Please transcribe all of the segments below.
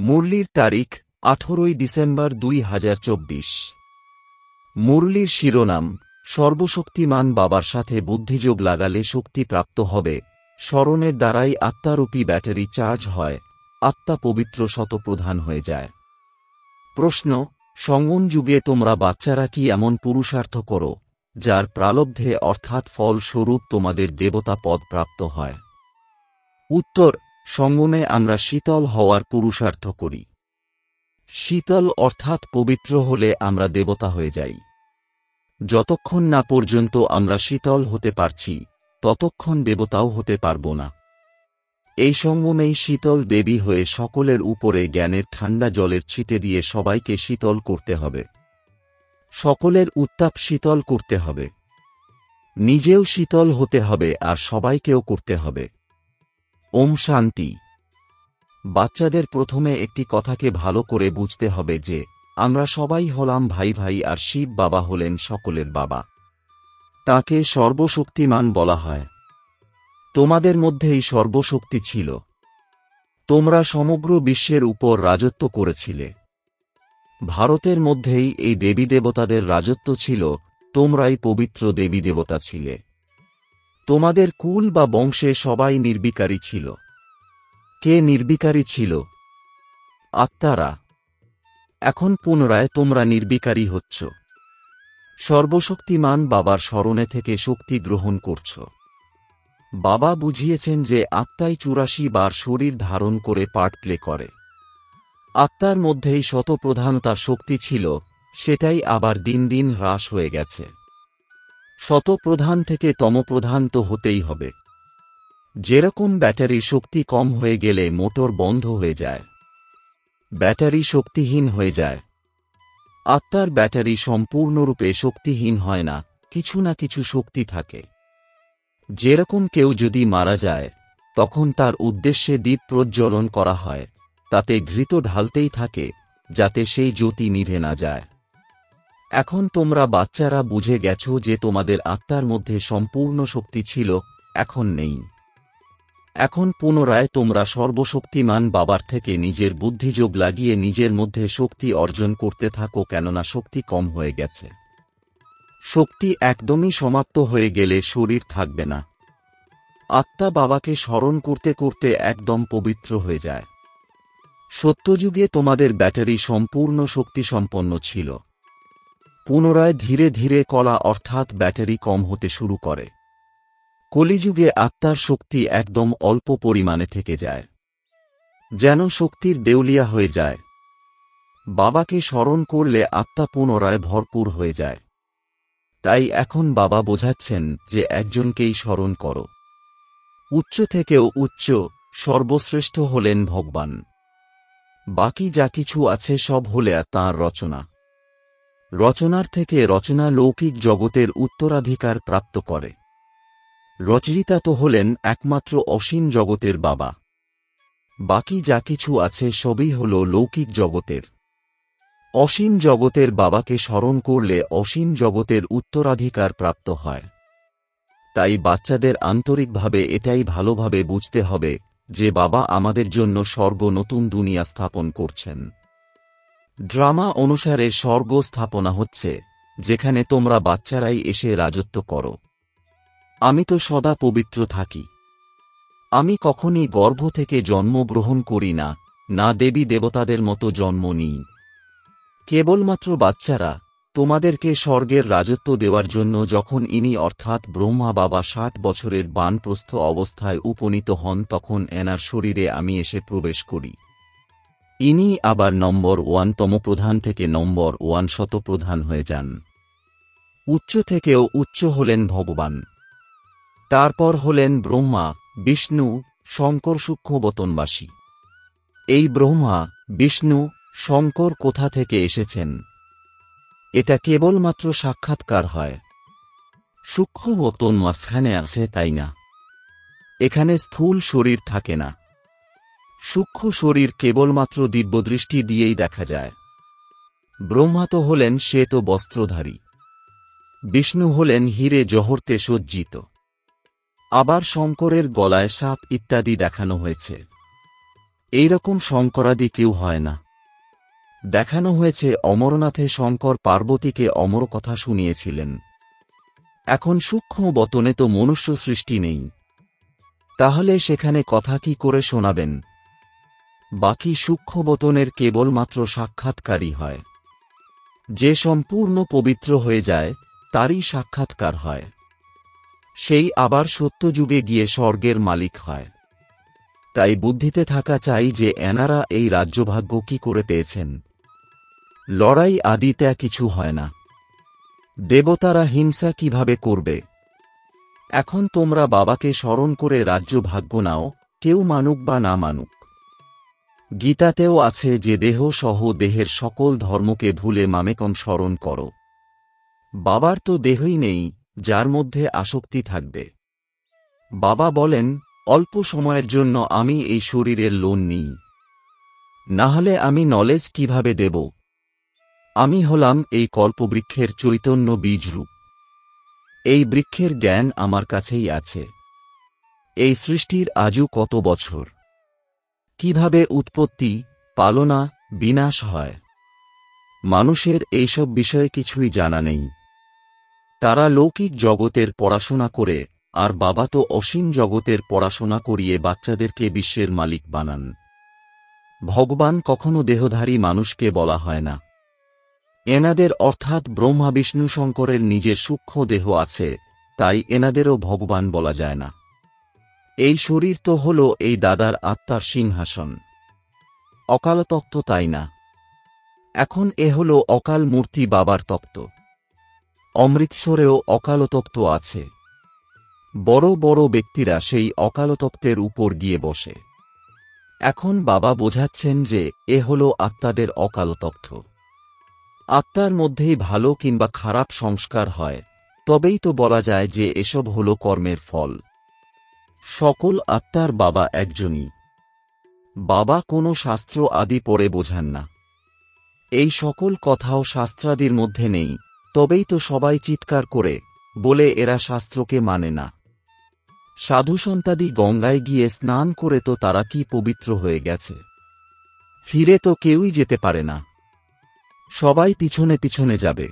মুরলির তারিখ 18 ডিসেম্বর 2024। মুরলির শিরোনাম, সর্বশক্তিমান বাবার সাথে বুদ্ধিযোগ লাগালে শক্তি প্রাপ্ত হবে, স্মরণের দ্বারাই আত্মারূপী ব্যাটারি চার্জ হয়, আত্মা পবিত্র শতপ্রধান হয়ে যায়। প্রশ্ন, সঙ্গম যুগে তোমরা বাচ্চারা কি এমন পুরুষার্থ করো, যার প্রালব্ধে অর্থাৎ ফল স্বরূপ তোমাদের দেবতা পদ প্রাপ্ত হয়? উত্তর, সঙ্গমে আমরা শীতল হওয়ার পুরুষার্থ করি। শীতল অর্থাৎ পবিত্র হলে আমরা দেবতা হয়ে যাই। যতক্ষণ না পর্যন্ত আমরা শীতল হতে পারছি, ততক্ষণ দেবতাও হতে পারব না। এই সঙ্গমেই শীতল দেবী হয়ে সকলের উপরে জ্ঞানের ঠান্ডা জলের ছিটে দিয়ে সবাইকে শীতল করতে হবে। সকলের উত্তাপ শীতল করতে হবে। নিজেও শীতল হতে হবে আর সবাইকেও করতে হবে। ওম শান্তি। বাচ্চাদের প্রথমে একটি কথাকে ভালো করে বুঝতে হবে যে, আমরা সবাই হলাম ভাই ভাই আর শিব বাবা হলেন সকলের বাবা। তাকে সর্বশক্তিমান বলা হয়। তোমাদের মধ্যেই সর্বশক্তি ছিল। তোমরা সমগ্র বিশ্বের উপর রাজত্ব করেছিলে। ভারতের মধ্যেই এই দেবী দেবতাদের রাজত্ব ছিল, তোমরাই পবিত্র দেবী দেবতা ছিলে। তোমাদের কুল বা বংশে সবাই নির্বিকারী ছিল। কে নির্বিকারী ছিল? আত্মারা। এখন পুনরায় তোমরা নির্বিকারী হচ্ছ। সর্বশক্তিমান বাবার স্মরণে থেকে শক্তি গ্রহণ করছ। বাবা বুঝিয়েছেন যে আত্মাই 84 বার শরীর ধারণ করে পার্ট প্লে করে। আত্মার মধ্যেই শতপ্রধানতার শক্তি ছিল, সেটাই আবার দিন দিন হ্রাস হয়ে গেছে। শতপ্রধান থেকে তমপ্রধান তো হতেই হবে। যেরকম ব্যাটারির শক্তি কম হয়ে গেলে মোটর বন্ধ হয়ে যায়, ব্যাটারি শক্তিহীন হয়ে যায়। আত্মার ব্যাটারি সম্পূর্ণরূপে শক্তিহীন হয় না, কিছু না কিছু শক্তি থাকে। যেরকম কেউ যদি মারা যায়, তখন তার উদ্দেশ্যে দীপ প্রজ্বলন করা হয়, তাতে ঘৃত ঢালতেই থাকে, যাতে সেই জ্যোতি নিভে না যায়। এখন তোমরা বাচ্চারা বুঝে গেছ যে তোমাদের আত্মার মধ্যে সম্পূর্ণ শক্তি ছিল, এখন নেই। এখন পুনরায় তোমরা সর্বশক্তিমান বাবার থেকে নিজের বুদ্ধিযোগ লাগিয়ে নিজের মধ্যে শক্তি অর্জন করতে থাকো, কেননা শক্তি কম হয়ে গেছে। শক্তি একদমই সমাপ্ত হয়ে গেলে শরীর থাকবে না। আত্মা বাবাকে স্মরণ করতে করতে একদম পবিত্র হয়ে যায়। সত্যযুগে তোমাদের ব্যাটারি সম্পূর্ণ শক্তিসম্পন্ন ছিল। পুনরায় ধীরে ধীরে কলা অর্থাৎ ব্যাটারি কম হতে শুরু করে। কলিযুগে আত্মার শক্তি একদম অল্প পরিমাণে থেকে যায়, যেন শক্তির দেউলিয়া হয়ে যায়। বাবাকে স্মরণ করলে আত্মা পুনরায় ভরপুর হয়ে যায়। তাই এখন বাবা বোঝাচ্ছেন যে একজনকেই স্মরণ করো। উচ্চ থেকেও উচ্চ, সর্বশ্রেষ্ঠ হলেন ভগবান। বাকি যা কিছু আছে সব হলে তাঁর রচনা। রচনার থেকে রচনা লৌকিক জগতের উত্তরাধিকার প্রাপ্ত করে। রচয়িতা তো হলেন একমাত্র অসীম জগতের বাবা। বাকি যা কিছু আছে সবই হল লৌকিক জগতের। অসীম জগতের বাবাকে স্মরণ করলে অসীম জগতের উত্তরাধিকার প্রাপ্ত হয়। তাই বাচ্চাদের আন্তরিকভাবে এটাই ভালোভাবে বুঝতে হবে যে বাবা আমাদের জন্য স্বর্গ, নতুন দুনিয়া স্থাপন করছেন। ড্রামা অনুসারে স্বর্গ স্থাপনা হচ্ছে, যেখানে তোমরা বাচ্চারাই এসে রাজত্ব করো। আমি তো সদা পবিত্র থাকি। আমি কখনই গর্ভ থেকে জন্মগ্রহণ করি না, না দেবী দেবতাদের মতো জন্ম নিই। কেবলমাত্র বাচ্চারা, তোমাদেরকে স্বর্গের রাজত্ব দেওয়ার জন্য যখন ইনি অর্থাৎ ব্রহ্মা বাবা 60 বছরের বানপ্রস্থ অবস্থায় উপনীত হন, তখন এনার শরীরে আমি এসে প্রবেশ করি। ইনি আবার নম্বর 1 তমপ্রধান থেকে নম্বর 1 শতপ্রধান হয়ে যান। উচ্চ থেকেও উচ্চ হলেন ভগবান। তারপর হলেন ব্রহ্মা, বিষ্ণু, শঙ্কর সূক্ষ্মবতনবাসী। এই ব্রহ্মা, বিষ্ণু, শঙ্কর কোথা থেকে এসেছেন? এটা কেবলমাত্র সাক্ষাৎকার হয়। সূক্ষ্মবতন মাঝখানে আছে, তাই না? এখানে স্থূল শরীর থাকে না। সূক্ষ্ম শরীর কেবলমাত্র দিব্যদৃষ্টি দিয়েই দেখা যায়। ব্রহ্মা তো হলেন শ্বেত বস্ত্রধারী। বিষ্ণু হলেন হীরে জহরতে সজ্জিত। আবার শঙ্করের গলায় সাপ ইত্যাদি দেখানো হয়েছে। এইরকম শঙ্করাদি কেউ হয় না। দেখানো হয়েছে অমরনাথে শঙ্কর পার্বতীকে অমর কথা শুনিয়েছিলেন। এখন সূক্ষ্ম বতনে তো মনুষ্য সৃষ্টি নেই, তাহলে সেখানে কথা কি করে শোনাবেন? বাকি সূক্ষ্ম বতনের কেবলমাত্র সাক্ষাৎকারই হয়। যে সম্পূর্ণ পবিত্র হয়ে যায় তারই সাক্ষাৎকার হয়। সেই আবার সত্যযুগে গিয়ে স্বর্গের মালিক হয়। তাই বুদ্ধিতে থাকা চাই যে এনারা এই রাজ্যভাগ্য কি করে পেয়েছেন। লড়াই আদিতে কিছু হয় না। দেবতারা হিংসা কিভাবে করবে? এখন তোমরা বাবাকে স্মরণ করে রাজ্য ভাগ্য নাও, কেউ মানুক বা না মানুক। গীতাতেও আছে যে দেহ সহ দেহের সকল ধর্মকে ভুলে মামেকম স্মরণ করো। বাবার তো দেহই নেই যার মধ্যে আসক্তি থাকবে। বাবা বলেন, অল্প সময়ের জন্য আমি এই শরীরের লোন নিই, না হলে আমি নলেজ কিভাবে দেব? আমি হলাম এই কল্পবৃক্ষের চৈতন্য বীজরূপ। এই বৃক্ষের জ্ঞান আমার কাছেই আছে। এই সৃষ্টির আজও কত বছর, কিভাবে উৎপত্তি, পালনা, বিনাশ হয়, মানুষের এইসব বিষয়ে কিছুই জানা নেই। তারা লৌকিক জগতের পড়াশোনা করে, আর বাবা তো অসীম জগতের পড়াশোনা করিয়ে বাচ্চাদেরকে বিশ্বের মালিক বানান। ভগবান কখনো দেহধারী মানুষকে বলা হয় না। এনাদের অর্থাৎ ব্রহ্মা বিষ্ণু শঙ্করের নিজের সূক্ষ্ম দেহ আছে, তাই এনাদেরও ভগবান বলা যায় না। এই শরীর তো হল এই দাদার আত্মার সিংহাসন। অকাল তত্ত্ব, তাই না? এখন এ হল অকাল মূর্তি বাবার তত্ত্ব। অমৃতসরেও অকালতত্ত্ব আছে। বড় বড় ব্যক্তিরা সেই অকালতত্ত্বের উপর গিয়ে বসে। এখন বাবা বোঝাচ্ছেন যে এ হল আত্মাদের অকালতত্ত্ব। আত্মার মধ্যেই ভালো কিংবা খারাপ সংস্কার হয়, তবেই তো বলা যায় যে এসব হল কর্মের ফল। সকল আত্মার বাবা একজনই। বাবা কোনো শাস্ত্র আদি পড়ে বোঝান না। এই সকল কথাও শাস্ত্রাদির মধ্যে নেই, তবেই তো সবাই চিৎকার করে বলে এরা শাস্ত্রকে মানে না। সাধুসন্তাদি গঙ্গায় গিয়ে স্নান করে তো তারা কি পবিত্র হয়ে গেছে? ফিরে তো কেউই যেতে পারে না। সবাই পিছনে পিছনে যাবে।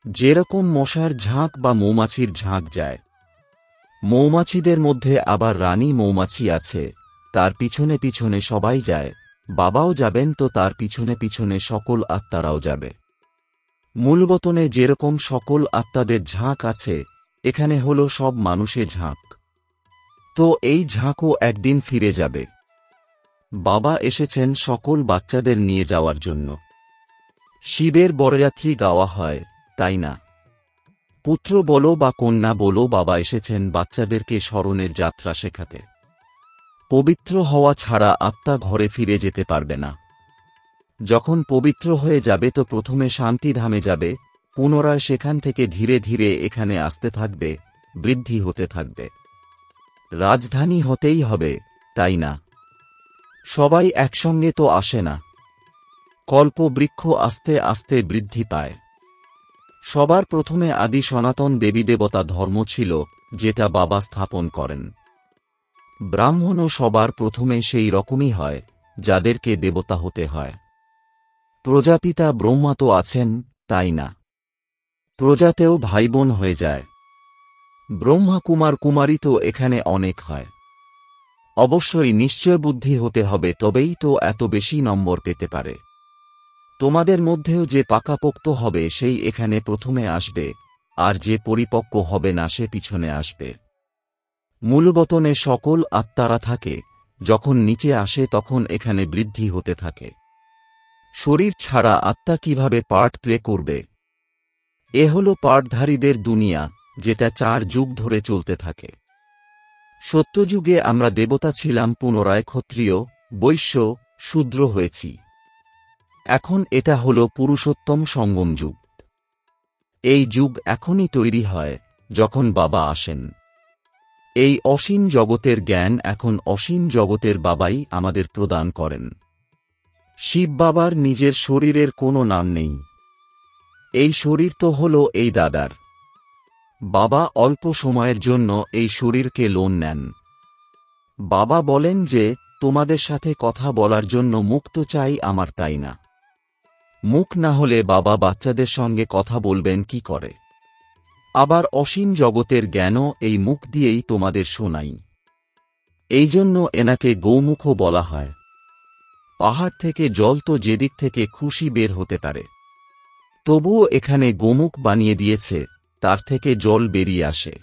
যেরকম মশার ঝাঁক বা মৌমাছির ঝাঁক যায়। মৌমাছিদের মধ্যে আবার রানী মৌমাছি আছে, তার পিছনে পিছনে সবাই যায়। বাবাও যাবেন তো তার পিছনে পিছনে সকল আত্মারাও যাবে। মূলবতনে যেরকম সকল আত্মাদের ঝাঁক আছে, এখানে হল সব মানুষের ঝাঁক। তো এই ঝাঁকও একদিন ফিরে যাবে। বাবা এসেছেন সকল বাচ্চাদের নিয়ে যাওয়ার জন্য। শিবের বরযাত্রী গাওয়া হয়, তাই না? পুত্র বলো বা কন্যা বলো, বাবা এসেছেন বাচ্চাদেরকে স্মরণের যাত্রা শেখাতে। পবিত্র হওয়া ছাড়া আত্মা ঘরে ফিরে যেতে পারবে না। যখন পবিত্র হয়ে যাবে তো প্রথমে শান্তিধামে যাবে, পুনরায় সেখান থেকে ধীরে ধীরে এখানে আসতে থাকবে, বৃদ্ধি হতে থাকবে। রাজধানী হতেই হবে, তাই না? সবাই একসঙ্গে তো আসে না। কল্পবৃক্ষ আস্তে আস্তে বৃদ্ধি পায়। সবার প্রথমে আদি সনাতন দেবীদেবতা ধর্ম ছিল, যেটা বাবা স্থাপন করেন। ব্রাহ্মণও সবার প্রথমে সেই রকমই হয়, যাদেরকে দেবতা হতে হয়। প্রজাপিতা ব্রহ্মা তো আছেন, তাই না? প্রজাতেও ভাইবোন হয়ে যায়। ব্রহ্মা কুমার কুমারী তো এখানে অনেক হয়। অবশ্যই নিশ্চয় বুদ্ধি হতে হবে, তবেই তো এত বেশি নম্বর পেতে পারে। তোমাদের মধ্যেও যে পাকাপোক্ত হবে সেই এখানে প্রথমে আসবে, আর যে পরিপক্ক হবে না সে পিছনে আসবে। মূলবতনে সকল আত্মারা থাকে, যখন নিচে আসে তখন এখানে বৃদ্ধি হতে থাকে। শরীর ছাড়া আত্মা কিভাবে পার্ট প্লে করবে? এ হল পার্টধারীদের দুনিয়া, যেটা 4 যুগ ধরে চলতে থাকে। সত্যযুগে আমরা দেবতা ছিলাম, পুনরায় ক্ষত্রিয়, বৈশ্য, শূদ্র হয়েছি। এখন এটা হল পুরুষোত্তম সঙ্গম যুগ। এই যুগ এখনই তৈরি হয়, যখন বাবা আসেন। এই অসীম জগতের জ্ঞান এখন অসীম জগতের বাবাই আমাদের প্রদান করেন। শিব বাবার নিজের শরীরের কোনো নাম নেই। এই শরীর তো হল এই দাদার। বাবা অল্প সময়ের জন্য এই শরীরকে লোন নেন। বাবা বলেন যে তোমাদের সাথে কথা বলার জন্য মুখ তো চাই আমার, তাই না? মুখ না হলে বাবা বাচ্চাদের সঙ্গে কথা বলবেন কি করে? আবার অসীম জগতের জ্ঞানও এই মুখ দিয়েই তোমাদের শোনাই। এই জন্য এনাকে গৌমুখও বলা হয়। পাহাড় থেকে জল তো যেদিক থেকে খুশি বের হতে পারে, তবুও এখানে গোমুখ বানিয়ে দিয়েছে, তার থেকে জল বেরিয়ে আসে।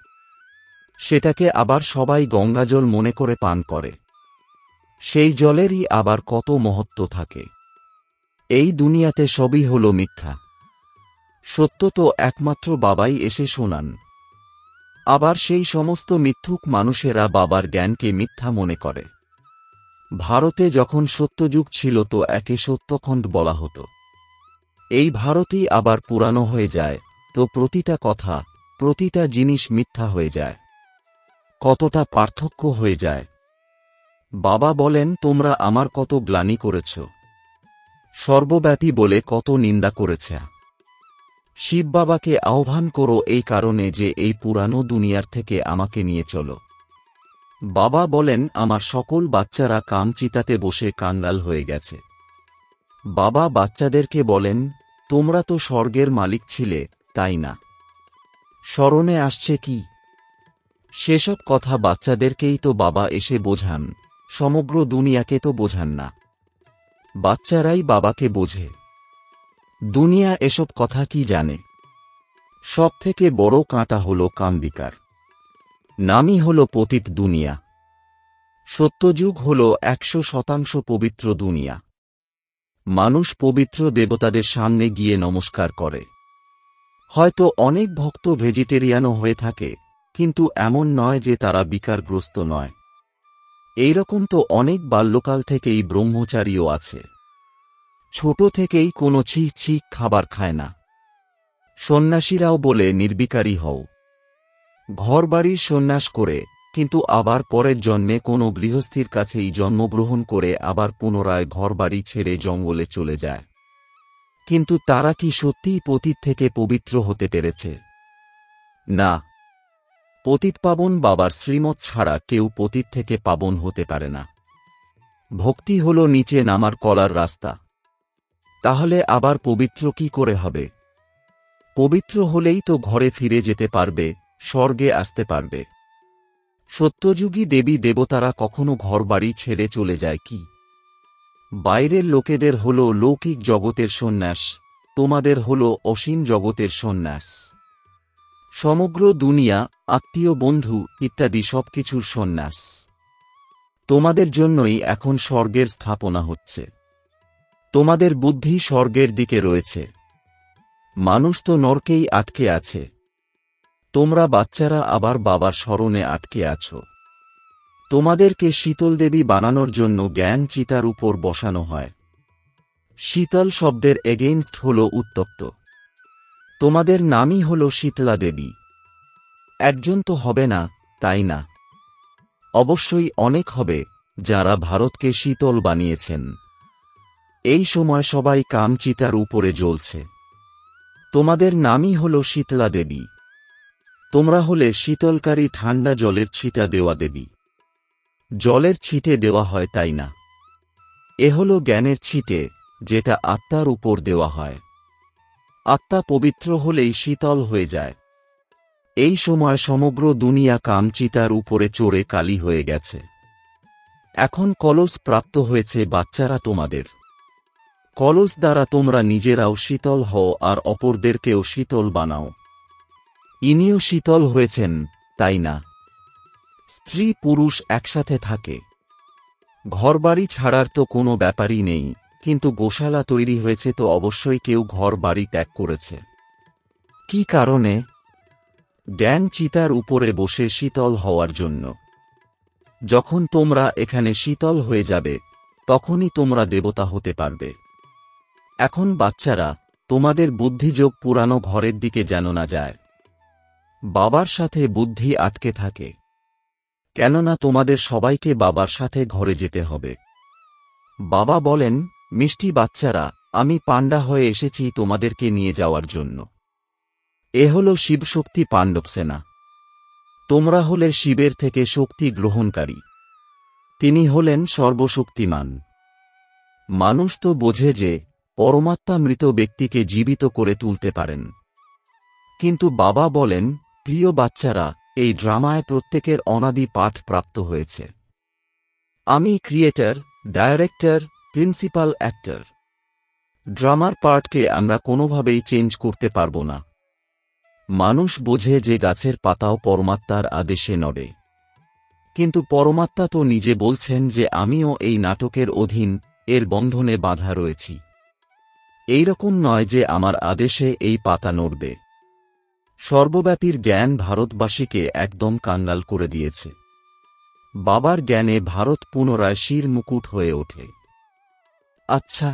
সেটাকে আবার সবাই গঙ্গাজল মনে করে পান করে। সেই জলেরই আবার কত মহত্ব থাকে। এই দুনিয়াতে সবই হল মিথ্যা, সত্য তো একমাত্র বাবাই এসে শোনান। আবার সেই সমস্ত মিথ্যুক মানুষেরা বাবার জ্ঞানকে মিথ্যা মনে করে। ভারতে যখন সত্যযুগ ছিল তো একে সত্যখণ্ড বলা হতো। এই ভারতই আবার পুরানো হয়ে যায়, তো প্রতিটা কথা, প্রতিটা জিনিস মিথ্যা হয়ে যায়। কতটা পার্থক্য হয়ে যায়। বাবা বলেন, তোমরা আমার কত গ্লানি করেছ, সর্বব্যাপী বলে কত নিন্দা করেছে। শিব বাবাকে আহ্বান করো এই কারণে যে এই পুরানো দুনিয়ার থেকে আমাকে নিয়ে চলো। বাবা বলেন, আমার সকল বাচ্চারা কামচিতাতে বসে কাঙ্গাল হয়ে গেছে। বাবা বাচ্চাদেরকে বলেন, তোমরা তো স্বর্গের মালিক ছিলে, তাই না? স্মরণে আসছে কি? সেসব কথা বাচ্চাদেরকেই তো বাবা এসে বোঝান, সমগ্র দুনিয়াকে তো বোঝান না। বাচ্চারাই বাবাকে বোঝে। দুনিয়া এসব কথা কি জানে? সবথেকে বড় কাঁটা হল কামবিকার, নামই হল পতিত দুনিয়া। সত্যযুগ হল 100% পবিত্র দুনিয়া। মানুষ পবিত্র দেবতাদের সামনে গিয়ে নমস্কার করে। হয়তো অনেক ভক্ত ভেজিটেরিয়ানও হয়ে থাকে, কিন্তু এমন নয় যে তারা বিকারগ্রস্ত নয়। এইরকম তো অনেক বাল্যকাল থেকেই ব্রহ্মচারীও আছে। ছোট থেকেই কোনো ছি খাবার খায় না। সন্ন্যাসীরাও বলে নির্বিকারী হও। ঘরবাড়ির সন্ন্যাস করে, কিন্তু আবার পরের জন্মে কোনো গৃহস্থীর কাছেই জন্মগ্রহণ করে আবার পুনরায় ঘরবাড়ি ছেড়ে জঙ্গলে চলে যায়। কিন্তু তারা কি সত্যিই পতিত থেকে পবিত্র হতে পেরেছে? না। পতিতপাবন বাবার শ্রীমত ছাড়া কেউ পতিত থেকে পাবন হতে পারে না। ভক্তি হল নিচে নামার কলার রাস্তা। তাহলে আবার পবিত্র কি করে হবে? পবিত্র হলেই তো ঘরে ফিরে যেতে পারবে, স্বর্গে আসতে পারবে। সত্যযুগী দেবী দেবতারা কখনো ঘরবাড়ি ছেড়ে চলে যায় কি? বাইরের লোকেদের হল লৌকিক জগতের সন্ন্যাস, তোমাদের হল অসীম জগতের সন্ন্যাস। সমগ্র দুনিয়া, আত্মীয় বন্ধু ইত্যাদি সবকিছুর সন্ন্যাস। তোমাদের জন্যই এখন স্বর্গের স্থাপনা হচ্ছে। তোমাদের বুদ্ধি স্বর্গের দিকে রয়েছে। মানুষ তো নরকেই আটকে আছে। তোমরা বাচ্চারা আবার বাবার স্মরণে আটকে আছো। তোমাদেরকে শীতল দেবী বানানোর জন্য জ্ঞান চিতার উপর বসানো হয়। শীতল শব্দের এগেইনস্ট হল উত্তপ্ত। তোমাদের নামই হল শীতলা দেবী। একজন তো হবে না, তাই না? অবশ্যই অনেক হবে, যারা ভারতকে শীতল বানিয়েছেন। এই সময় সবাই কামচিতার উপরে জ্বলছে। তোমাদের নামই হল শীতলা দেবী। তোমরা হলে শীতলকারী ঠান্ডা জলের ছিটা দেওয়া দেবী। জলের ছিটে দেওয়া হয়, তাই না? এ হল জ্ঞানের ছিটে, যেটা আত্মার উপর দেওয়া হয়। আত্মা পবিত্র হলেই শীতল হয়ে যায়। এই সময় সমগ্র দুনিয়া কামচিতার উপরে চড়ে কালি হয়ে গেছে। এখন কলস প্রাপ্ত হয়েছে বাচ্চারা তোমাদের। কলস দ্বারা তোমরা নিজেরাও শীতল হও আর অপরদেরকেও শীতল বানাও। ইনিও শীতল হয়েছেন, তাই না? স্ত্রী পুরুষ একসাথে থাকে। ঘরবাড়ি ছাড়ার তো কোনো ব্যাপারই নেই, কিন্তু গোশালা তৈরি হয়েছে তো অবশ্যই কেউ ঘর বাড়ি ত্যাগ করেছে। কি কারণে? জ্ঞান চিতার উপরে বসে শীতল হওয়ার জন্য। যখন তোমরা এখানে শীতল হয়ে যাবে, তখনই তোমরা দেবতা হতে পারবে। এখন বাচ্চারা, তোমাদের বুদ্ধিযোগ পুরানো ঘরের দিকে যেন না যায়। বাবার সাথে বুদ্ধি আটকে থাকে। কেননা তোমাদের সবাইকে বাবার সাথে ঘরে যেতে হবে। বাবা বলেন, মিষ্টি বাচ্চারা, আমি পান্ডা হয়ে এসেছি তোমাদেরকে নিয়ে যাওয়ার জন্য। এ হল শিবশক্তি পাণ্ডব সেনা। তোমরা হলে শিবের থেকে শক্তি গ্রহণকারী। তিনি হলেন সর্বশক্তিমান। মানুষ তো বোঝে যে পরমাত্মা মৃত ব্যক্তিকে জীবিত করে তুলতে পারেন, কিন্তু বাবা বলেন, প্রিয় বাচ্চারা, এই ড্রামায় প্রত্যেকের অনাদি পাঠ প্রাপ্ত হয়েছে। আমি ক্রিয়েটর, ডাইরেক্টর, প্রিন্সিপাল অ্যাক্টর। ড্রামার পার্টকে আমরা কোনোভাবেই চেঞ্জ করতে পারব না। মানুষ বোঝে যে গাছের পাতাও পরমাত্মার আদেশে নড়ে, কিন্তু পরমাত্মা তো নিজে বলছেন যে আমিও এই নাটকের অধীন, এর বন্ধনে বাঁধা রয়েছি। এইরকম নয় যে আমার আদেশে এই পাতা নড়বে। সর্বব্যাপীর জ্ঞান ভারতবাসীকে একদম কাঙ্গাল করে দিয়েছে। বাবার জ্ঞানে ভারত পুনরায় শির মুকুট হয়ে ওঠে। আচ্ছা,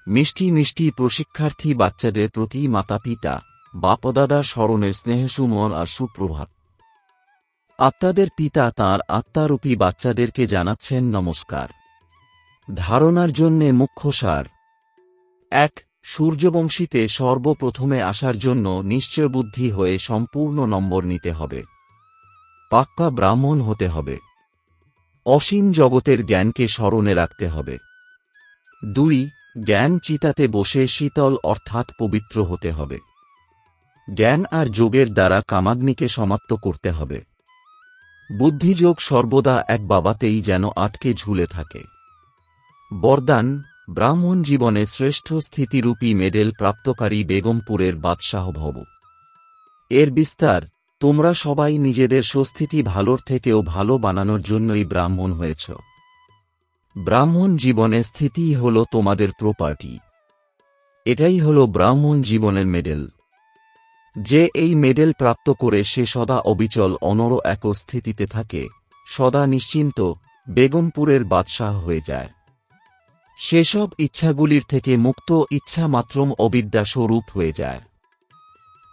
মিষ্টি মিষ্টি প্রশিক্ষার্থী বাচ্চাদের প্রতি মাতাপিতা, বাপদাদার স্মরণের স্নেহসুমন আর সুপ্রভাত। আত্মাদের পিতা তাঁর আত্মারূপী বাচ্চাদেরকে জানাচ্ছেন নমস্কার। ধারণার জন্যে মুখ্য সার। ১. সূর্যবংশীতে সর্বপ্রথমে আসার জন্য নিশ্চয়বুদ্ধি হয়ে সম্পূর্ণ নম্বর নিতে হবে। পাক্কা ব্রাহ্মণ হতে হবে। অসীম জগতের জ্ঞানকে স্মরণে রাখতে হবে। ২. জ্ঞান চিতাতে বসে শীতল অর্থাৎ পবিত্র হতে হবে। জ্ঞান আর যোগের দ্বারা কামাগ্নিকে সমাপ্ত করতে হবে। বুদ্ধিযোগ সর্বদা এক বাবাতেই যেন আটকে ঝুলে থাকে। বরদান, ব্রাহ্মণ জীবনে শ্রেষ্ঠ স্থিতিরূপী মেডেল প্রাপ্তকারী বেগমপুরের বাদশাহ ভব। এর বিস্তার, তোমরা সবাই নিজেদের স্বস্থিতি ভালোর থেকেও ভালো বানানোর জন্যই ব্রাহ্মণ হয়েছ। ব্রাহ্মণ জীবনে স্থিতিই হল তোমাদের প্রপার্টি। এটাই হল ব্রাহ্মণ জীবনের মেডেল। যে এই মেডেল প্রাপ্ত করে সে সদা অবিচল অনড় এক স্থিতিতে থাকে, সদা নিশ্চিন্ত, বেগমপুরের বাদশাহ হয়ে যায়। সেসব ইচ্ছাগুলির থেকে মুক্ত ইচ্ছা মাত্রম অবিদ্যা স্বরূপ হয়ে যায়।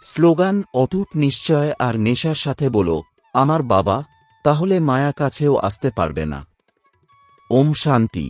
স্লোগান, অটুট নিশ্চয় আর নেশার সাথে বলো, আমার বাবা, তাহলে মায়া কাছেও আসতে পারবে না। ওম শান্তি।